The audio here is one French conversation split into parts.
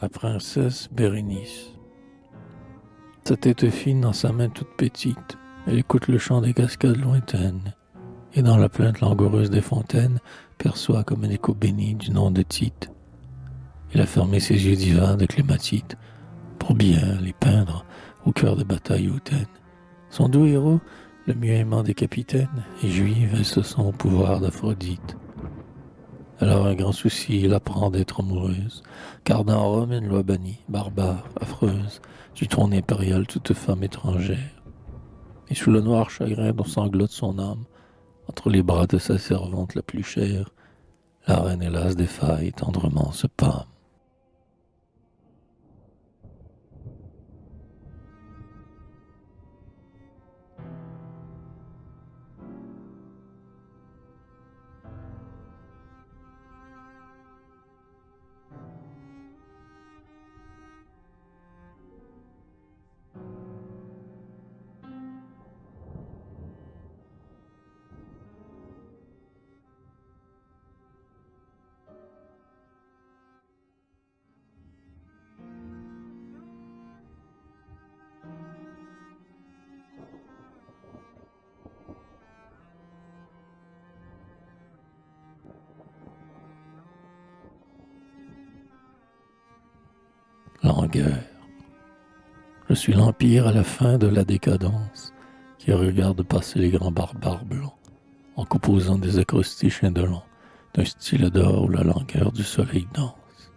La princesse Bérénice. Sa tête fine dans sa main toute petite, elle écoute le chant des cascades lointaines, et dans la plainte langoureuse des fontaines, perçoit comme un écho béni du nom de Tite. Il a fermé ses yeux divins de clématite, pour bien les peindre au cœur de batailles hautaines. Son doux héros, le mieux aimant des capitaines, est juive, elle se sent au pouvoir d'Aphrodite. Alors un grand souci, il apprend d'être amoureuse, car dans Rome une loi bannie, barbare, affreuse, du trône impérial toute femme étrangère. Et sous le noir chagrin dont sanglote son âme, entre les bras de sa servante la plus chère, la reine hélas défaille tendrement se pâme. Langueur. Je suis l'empire à la fin de la décadence, qui regarde passer les grands barbares blancs, en composant des acrostiches indolents, d'un style d'or où la langueur du soleil danse.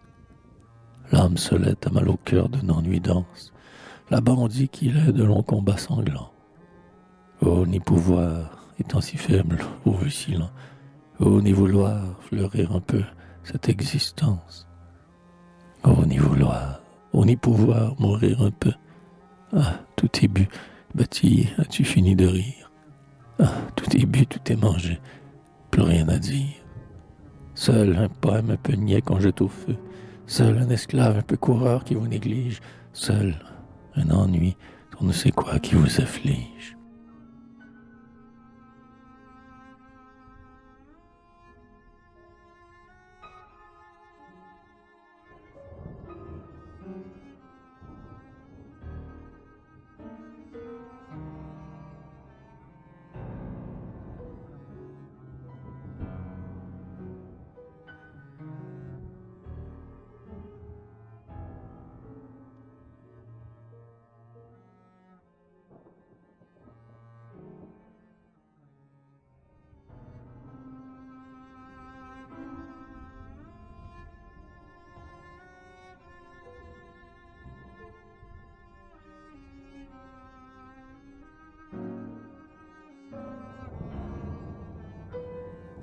L'âme solette a mal au cœur d'un ennui dense, la bandit qu'il est de longs combats sanglants. Oh, ni pouvoir, étant si faible, ô vœu si lent, oh, ni vouloir fleurir un peu cette existence. Oh, ni vouloir, oh, ni pouvoir mourir un peu. Ah, tout est bu, bâti, as-tu fini de rire? Ah, tout est bu, tout est mangé, plus rien à dire. Seul un poème un peu niais qu'on jette au feu, seul un esclave un peu coureur qui vous néglige, seul un ennui on ne sait quoi qui vous afflige.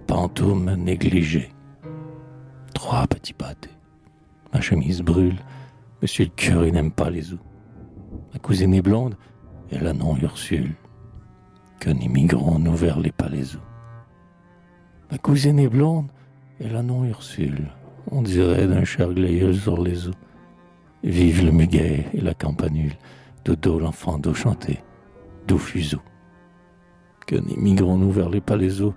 Pantoum négligé. 3 petits pâtés. Ma chemise brûle. Monsieur le curé n'aime pas les os. Ma cousine est blonde, elle a nom Ursule. Qu'un émigrant nous vers les palaisos. Ma cousine est blonde, elle a nom Ursule. On dirait d'un cher glaïeul sur les os. Vive le muguet et la campanule. Dodo l'enfant d'eau chanté. Doux fuseau. Qu'un émigrant nous vers les palaisos.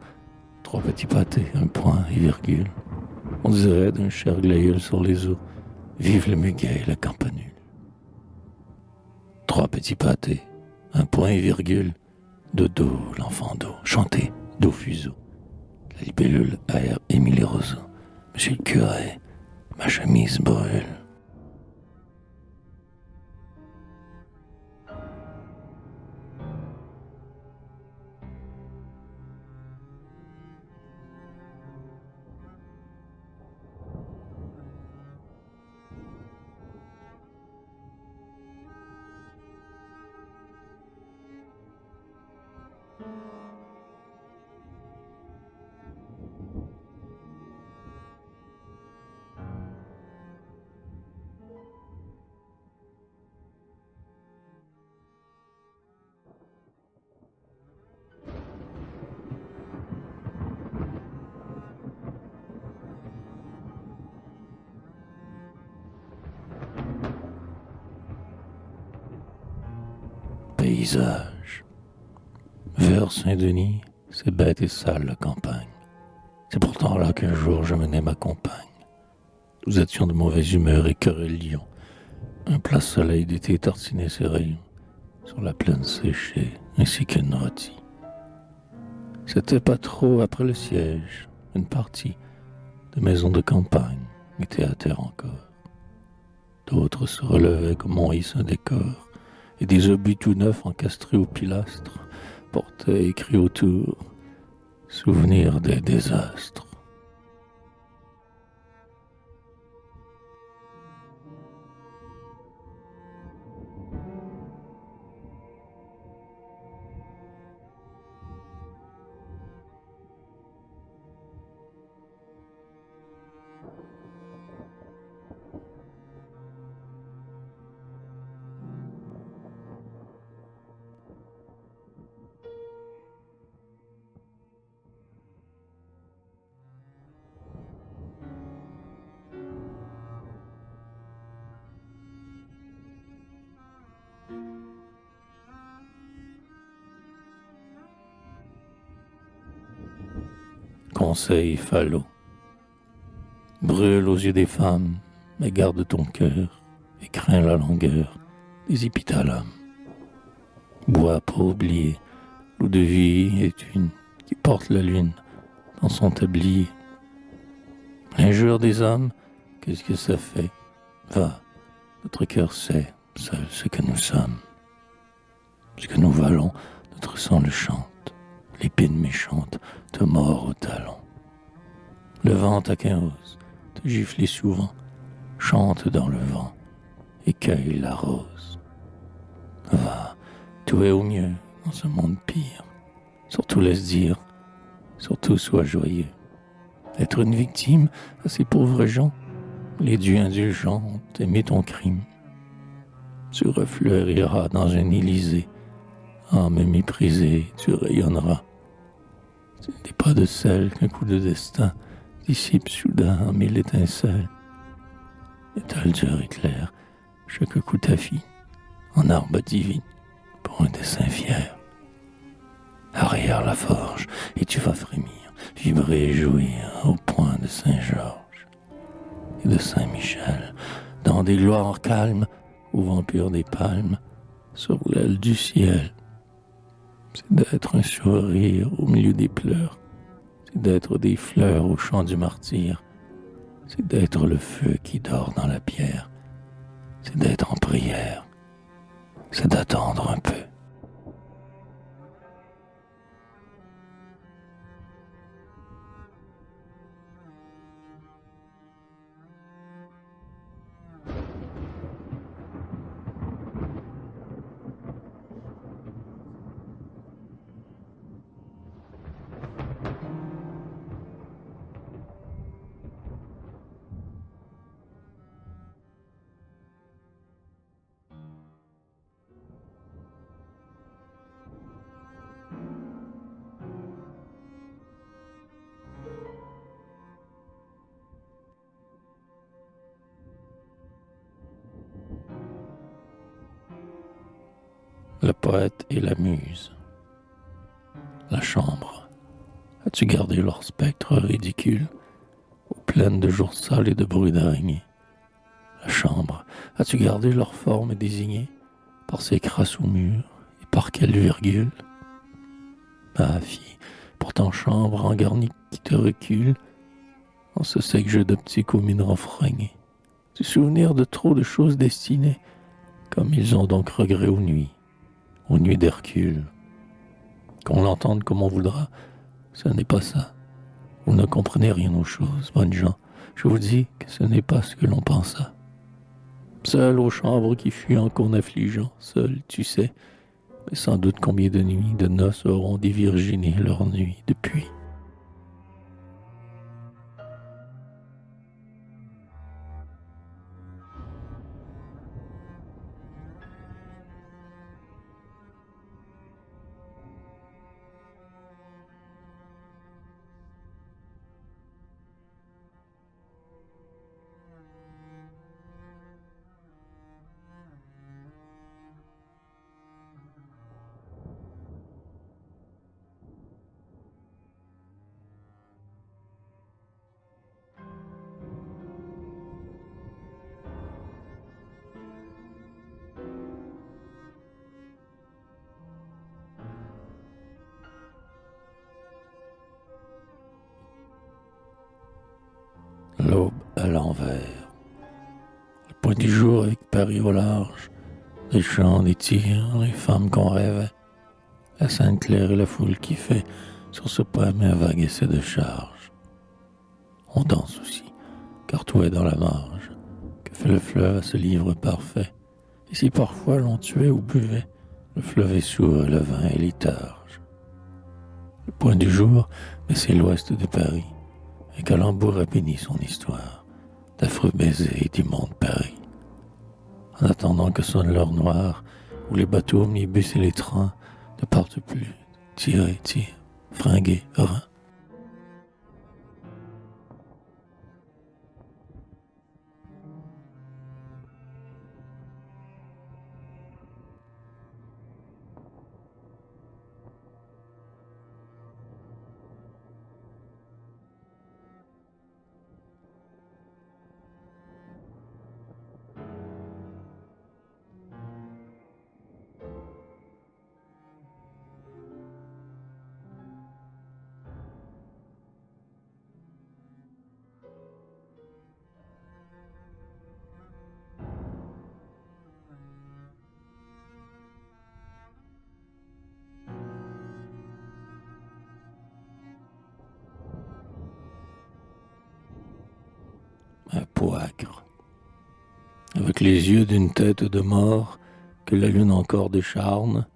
3 petits pâtés, un point et virgule. On dirait d'un cher glaïeul sur les os. Vive le muguet et la campanule. 3 petits pâtés, un point et virgule. Dodo, l'enfant d'eau, chanté, d'eau fuseau. La libellule aère Émilie Roseau. Monsieur le curé, ma chemise brûle. Paysage. Vers Saint-Denis, c'est bête et sale la campagne. C'est pourtant là qu'un jour je menais ma compagne. Nous étions de mauvaise humeur et querellions. Un plat soleil d'été tartinait ses rayons sur la plaine séchée ainsi qu'une rôtie. C'était pas trop après le siège. Une partie de maisons de campagne était à terre encore. D'autres se relevaient comme on hisse un décor, et des obus tout neufs encastrés aux pilastres portaient écrit autour Souvenir des désastres. Conseil falot. Brûle aux yeux des femmes, mais garde ton cœur et crains la longueur des épithalames. Bois pour oublier, l'eau de vie est une qui porte la lune dans son tablier. L'injure des hommes, qu'est-ce que ça fait? Va, notre cœur sait seul ce que nous sommes. Ce que nous valons, notre sang le chante. L'épine méchante te mord au talon. Le vent taquin-ose, te gifler souvent, chante dans le vent et cueille la rose. Va, tout est au mieux dans ce monde pire. Surtout laisse dire, surtout sois joyeux. Être une victime à ces pauvres gens, les dieux indulgents ont aimé ton crime. Tu refleuriras dans un Élysée, âme méprisée, tu rayonneras. Ce n'est pas de sel qu'un coup de destin dissipe soudain en mille étincelles. Étoile dure éclair, chaque coup t'affine en arbre divine pour un dessein fier. Arrière la forge et tu vas frémir, vibrer et jouir au point de Saint-Georges et de Saint-Michel, dans des gloires calmes au vent pur des palmes, sur l'aile du ciel. C'est d'être un sourire au milieu des pleurs, c'est d'être des fleurs au champ du martyr, c'est d'être le feu qui dort dans la pierre, c'est d'être en prière, c'est d'attendre un peu. Le poète et la muse. La chambre. As-tu gardé leur spectre ridicule, pleine de jours sales et de bruit d'araignées? La chambre. As-tu gardé leur forme désignée par ses crasses au mur et par quelle virgule? Ah, fille, pour ton chambre en garni qui te recule, en ce sec jeu d'optique aux mines renfrognées, du souvenir de trop de choses destinées, comme ils ont donc regret aux nuits d'Hercule. Qu'on l'entende comme on voudra, ce n'est pas ça. Vous ne comprenez rien aux choses, bonnes gens. Je vous dis que ce n'est pas ce que l'on pensa. Seul aux chambres qui fuient en qu'on affligeant, seul, tu sais, mais sans doute combien de nuits, de noces auront dévirginé leur nuit depuis. l'envers. Le point du jour avec Paris au large, les chants, des tirs, les femmes qu'on rêvait, la Sainte-Claire et la foule qui fait sur ce poème un vague essai de charge. On danse aussi, car tout est dans la marge, que fait le fleuve à ce livre parfait. Et si parfois l'on tuait ou buvait, le fleuve est sourd et le vin est létharge. Le point du jour, mais c'est l'ouest de Paris, un calembour a béni son histoire, d'affreux baisers et d'immondes Paris. En attendant que sonne l'heure noire, où les bateaux, omnibus et les trains ne partent plus, tir et tir, fringués, reins. Un poâcre, avec les yeux d'une tête de mort que la lune encore décharne,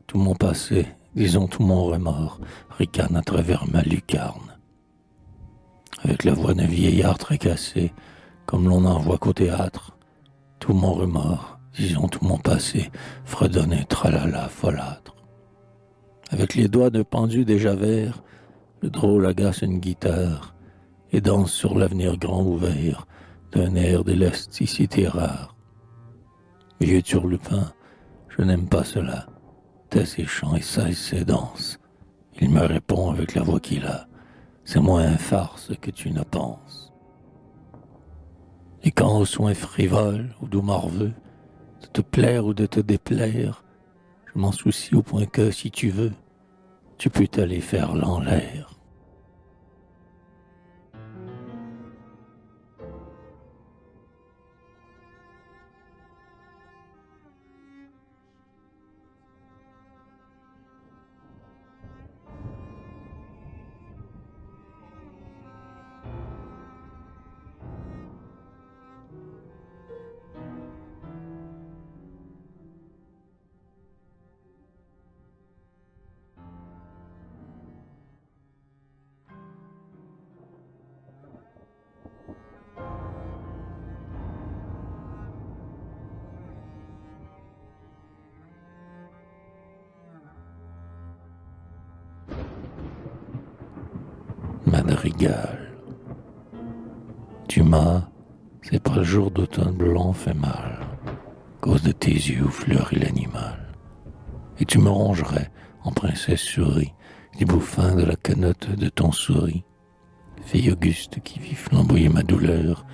tout mon passé, disons tout mon remords, ricane à travers ma lucarne. Avec la voix d'un vieillard très cassé, comme l'on en voit qu'au théâtre, tout mon remords, disons tout mon passé, fredonne un tralala folâtre. Avec les doigts d'un pendu déjà vert, le drôle agace une guitare et danse sur l'avenir grand ouvert d'un air d'élasticité rare. Vieux turlupin, je n'aime pas cela. Tais ses chants et cesse ses danses. Il me répond avec la voix qu'il a. C'est moins un farce que tu ne penses. Et quand aux soins frivoles ou doux morveux, de te plaire ou de te déplaire, je m'en soucie au point que, si tu veux, tu peux t'aller faire l'en l'air. Madrigal. Tu m'as, c'est pas le jour d'automne blanc fait mal, cause de tes yeux où fleurit l'animal. Et tu me rongerais en princesse souris, du bouffin de la canotte de ton souris. Fille auguste qui vit flamboyer ma douleur,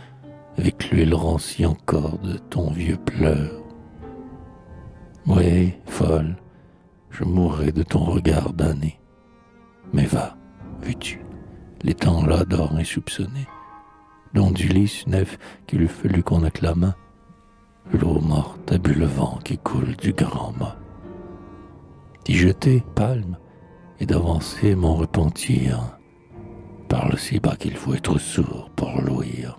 avec l'huile rancie encore de ton vieux pleur. Oui, folle, je mourrai de ton regard damné. Mais va, veux-tu, les temps là d'or insoupçonné, dont d'Ulysse neuf qu'il eût fallu qu'on acclamât, l'eau morte a bu le vent qui coule du grand mât. D'y jeter, palme, et d'avancer mon repentir, parle si bas qu'il faut être sourd pour l'ouïr.